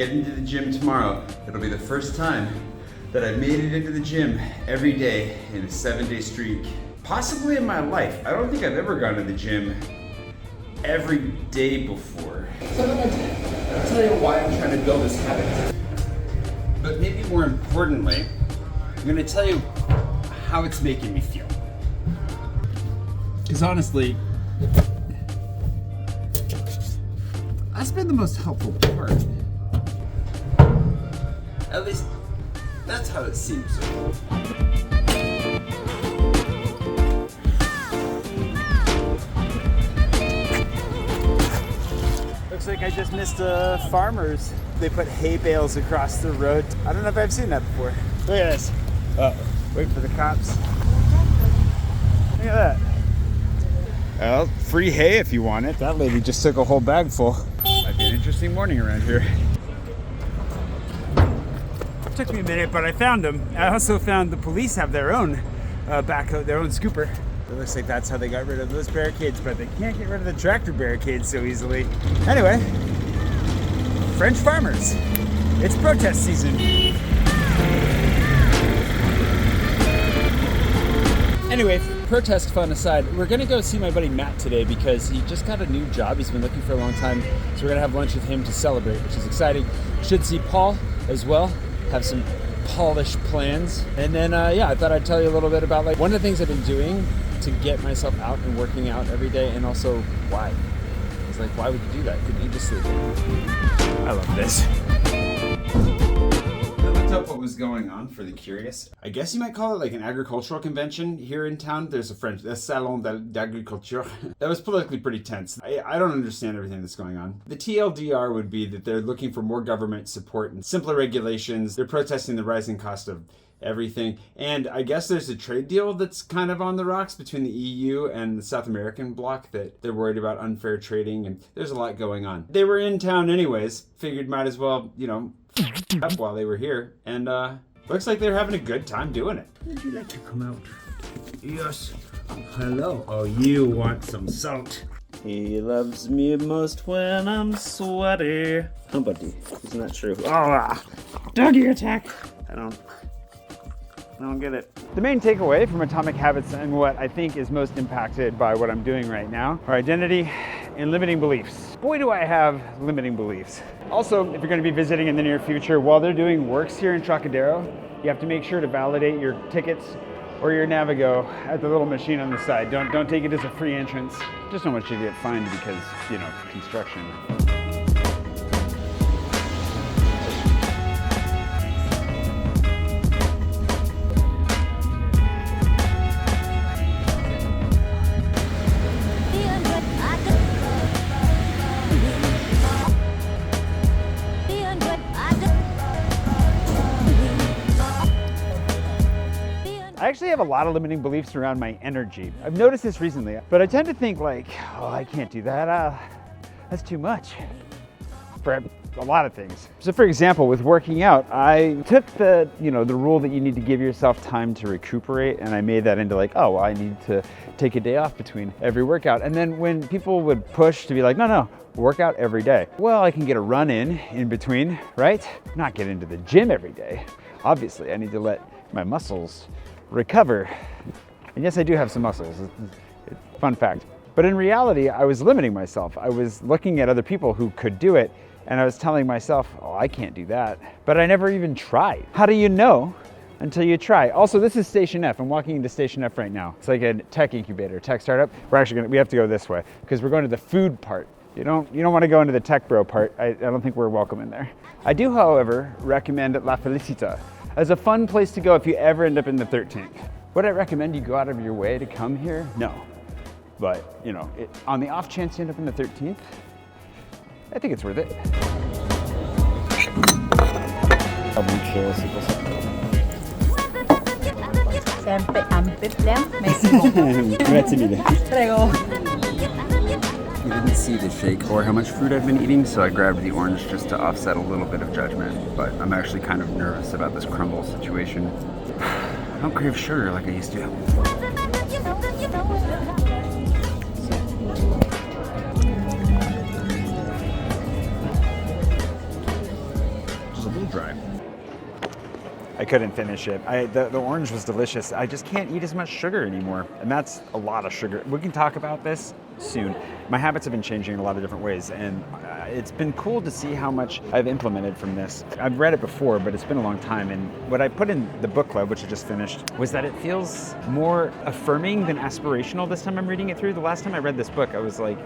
get into the gym tomorrow, it'll be the first time that I've made it into the gym every day in a 7-day streak. Possibly in my life. I don't think I've ever gone to the gym every day before. So I'll tell you why I'm trying to build this habit. But maybe more importantly, I'm gonna tell you how it's making me feel. Because honestly, that's been the most helpful part. At least, that's how it seems. Looks like I just missed farmers. They put hay bales across the road. I don't know if I've seen that before. Look at this. Wait for the cops. Look at that. Well, free hay if you want it. That lady just took a whole bag full. Might be an interesting morning around here. It took me a minute, but I found them. I also found the police have their own backhoe, their own scooper. It looks like that's how they got rid of those barricades, but they can't get rid of the tractor barricades so easily. Anyway, French farmers. It's protest season. Anyway, protest fun aside, we're gonna go see my buddy Matt today because he just got a new job. He's been looking for a long time, so we're gonna have lunch with him to celebrate, which is exciting. Should see Paul as well, have some Paulish plans. And then, yeah, I thought I'd tell you a little bit about like one of the things I've been doing to get myself out and working out every day, and also why. It's like, why would you do that? Couldn't you just sleep? I love this. I looked up what was going on for the curious. I guess you might call it like an agricultural convention here in town. There's a Salon d'Agriculture. That was politically pretty tense. I don't understand everything that's going on. The TLDR would be that they're looking for more government support and simpler regulations. They're protesting the rising cost of everything. And I guess there's a trade deal that's kind of on the rocks between the EU and the South American bloc that they're worried about unfair trading, and there's a lot going on. They were in town anyways. Figured might as well, you know, up while they were here. And looks like they're having a good time doing it. Would you like to come out? Yes. Hello. Oh, you want some salt? He loves me most when I'm sweaty. Oh, buddy. Isn't that true? Oh, doggy attack. I don't get it. The main takeaway from Atomic Habits and what I think is most impacted by what I'm doing right now are identity and limiting beliefs. Boy, do I have limiting beliefs. Also, if you're going to be visiting in the near future, while they're doing works here in Trocadero, you have to make sure to validate your tickets or your Navigo at the little machine on the side. Don't take it as a free entrance. Just don't want you to get fined because, you know, construction. I actually have a lot of limiting beliefs around my energy. I've noticed this recently, but I tend to think like, oh, I can't do that. That's too much for a lot of things. So for example, with working out, I took the rule that you need to give yourself time to recuperate, and I made that into like, oh, well, I need to take a day off between every workout. And then when people would push to be like, no, work out every day. Well, I can get a run in between, right? Not get into the gym every day. Obviously, I need to let my muscles recover. And yes, I do have some muscles. Fun fact. But in reality, I was limiting myself. I was looking at other people who could do it, and I was telling myself, oh, I can't do that. But I never even tried. How do you know until you try? Also, this is Station F. I'm walking into Station F right now. It's like a tech incubator, tech startup. We have to go this way because we're going to the food part. You don't want to go into the tech bro part. I don't think we're welcome in there. I do, however, recommend La Felicita as a fun place to go if you ever end up in the 13th. Would I recommend you go out of your way to come here? No. But, you know, on the off chance you end up in the 13th, I think it's worth it. Sempre ample, Grazie mille. Prego. You didn't see the shake or how much fruit I've been eating, so I grabbed the orange just to offset a little bit of judgment. But I'm actually kind of nervous about this crumble situation. I don't crave sugar like I used to. dry. I couldn't finish it. The orange was delicious. I just can't eat as much sugar anymore. And that's a lot of sugar. We can talk about this soon. My habits have been changing in a lot of different ways, and it's been cool to see how much I've implemented from this. I've read it before, but it's been a long time, and what I put in the book club, which I just finished, was that it feels more affirming than aspirational this time I'm reading it through. The last time I read this book, I was like,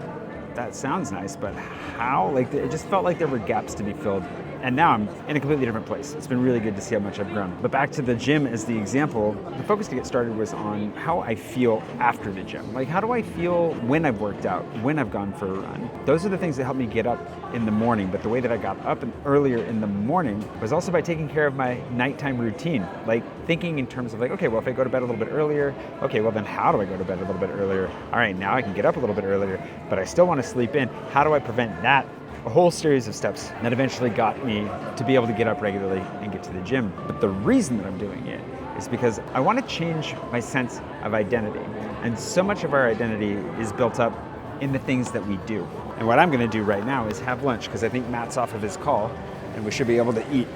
that sounds nice, but how? Like, it just felt like there were gaps to be filled. And now I'm in a completely different place. It's been really good to see how much I've grown. But back to the gym as the example, the focus to get started was on how I feel after the gym. Like, how do I feel when I've worked out, when I've gone for a run? Those are the things that help me get up in the morning. But the way that I got up earlier in the morning was also by taking care of my nighttime routine. Like, thinking in terms of like, okay, well, if I go to bed a little bit earlier, okay, well then how do I go to bed a little bit earlier? All right, now I can get up a little bit earlier, but I still want to sleep in. How do I prevent that? A whole series of steps that eventually got me to be able to get up regularly and get to the gym. But the reason that I'm doing it is because I want to change my sense of identity. And so much of our identity is built up in the things that we do. And what I'm going to do right now is have lunch, because I think Matt's off of his call and we should be able to eat.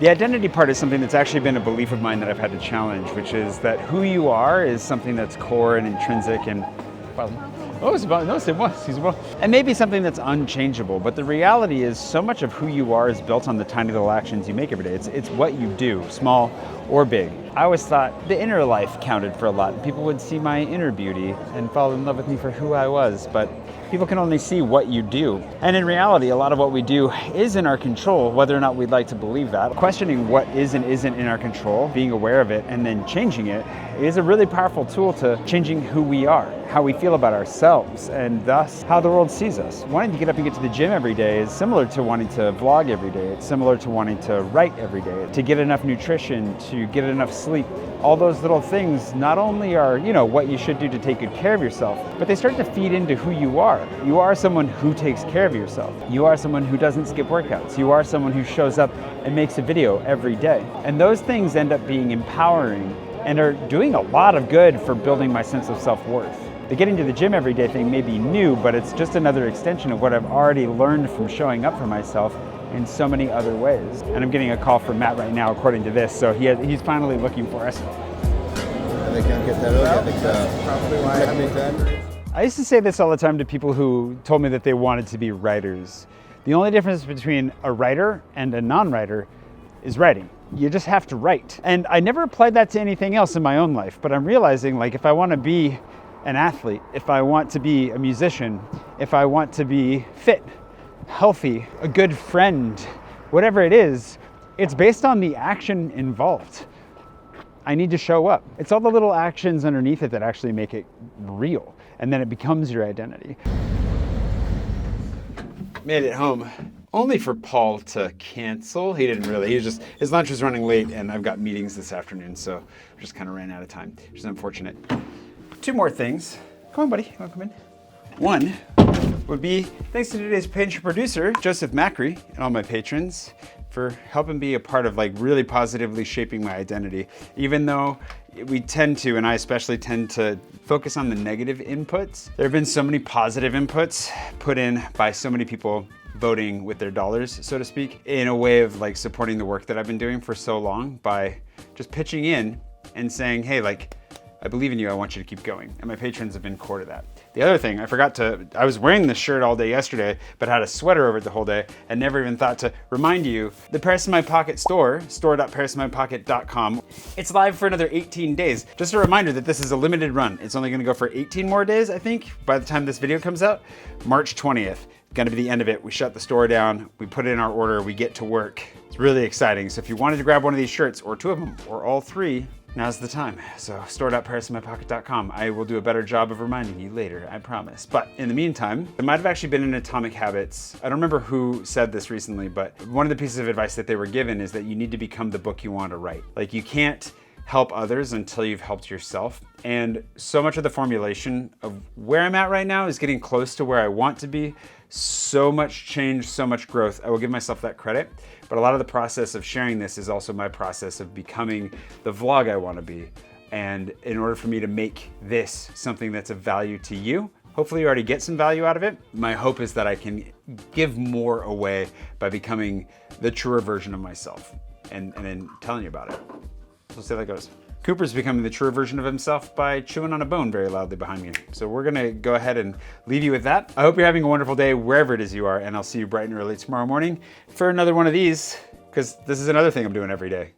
The identity part is something that's actually been a belief of mine that I've had to challenge, which is that who you are is something that's core and intrinsic and, well, and maybe something that's unchangeable, but the reality is so much of who you are is built on the tiny little actions you make every day. It's what you do, small or big. I always thought the inner life counted for a lot. People would see my inner beauty and fall in love with me for who I was, but people can only see what you do. And in reality, a lot of what we do is in our control, whether or not we'd like to believe that. Questioning what is and isn't in our control, being aware of it, and then changing it is a really powerful tool to changing who we are, how we feel about ourselves, and thus how the world sees us. Wanting to get up and get to the gym every day is similar to wanting to vlog every day. It's similar to wanting to write every day, to get enough nutrition, to get enough sleep. All those little things not only are, what you should do to take good care of yourself, but they start to feed into who you are. You are someone who takes care of yourself. You are someone who doesn't skip workouts. You are someone who shows up and makes a video every day. And those things end up being empowering and are doing a lot of good for building my sense of self-worth. The getting to the gym every day thing may be new, but it's just another extension of what I've already learned from showing up for myself in so many other ways. And I'm getting a call from Matt right now, according to this, so he's finally looking for us. I used to say this all the time to people who told me that they wanted to be writers. The only difference between a writer and a non-writer is writing. You just have to write. And I never applied that to anything else in my own life, but I'm realizing, like, if I want to be an athlete, if I want to be a musician, if I want to be fit, healthy, a good friend, whatever it is, it's based on the action involved. I need to show up. It's all the little actions underneath it that actually make it real, and then it becomes your identity. Made it home, only for Paul to cancel. He didn't really, his lunch was running late, and I've got meetings this afternoon, so just kind of ran out of time, which is unfortunate. Two more things. Come on, buddy, you wanna come in? One would be thanks to today's patron producer, Joseph Macri, and all my patrons for helping be a part of, like, really positively shaping my identity. Even though we tend to, and I especially tend to, focus on the negative inputs, there have been so many positive inputs put in by so many people voting with their dollars, so to speak, in a way of, like, supporting the work that I've been doing for so long by just pitching in and saying, hey, like, I believe in you, I want you to keep going. And my patrons have been core to that. The other thing, I was wearing this shirt all day yesterday, but had a sweater over it the whole day, and never even thought to remind you, the Paris in My Pocket store, store.parisinmypocket.com, it's live for another 18 days. Just a reminder that this is a limited run. It's only gonna go for 18 more days, I think, by the time this video comes out. March 20th, gonna be the end of it. We shut the store down, we put in our order, we get to work. It's really exciting. So if you wanted to grab one of these shirts, or two of them, or all three, now's the time. So store.parisinmypocket.com. I will do a better job of reminding you later, I promise. But in the meantime, it might have actually been in Atomic Habits. I don't remember who said this recently, but one of the pieces of advice that they were given is that you need to become the book you want to write. Like, you can't help others until you've helped yourself. And so much of the formulation of where I'm at right now is getting close to where I want to be. So much change, so much growth. I will give myself that credit. But a lot of the process of sharing this is also my process of becoming the vlog I want to be. And in order for me to make this something that's of value to you, Hopefully you already get some value out of it. My hope is that I can give more away by becoming the truer version of myself and then telling you about it. So see how that goes. Cooper's becoming the truer version of himself by chewing on a bone very loudly behind me. So we're gonna go ahead and leave you with that. I hope you're having a wonderful day wherever it is you are, and I'll see you bright and early tomorrow morning for another one of these, because this is another thing I'm doing every day.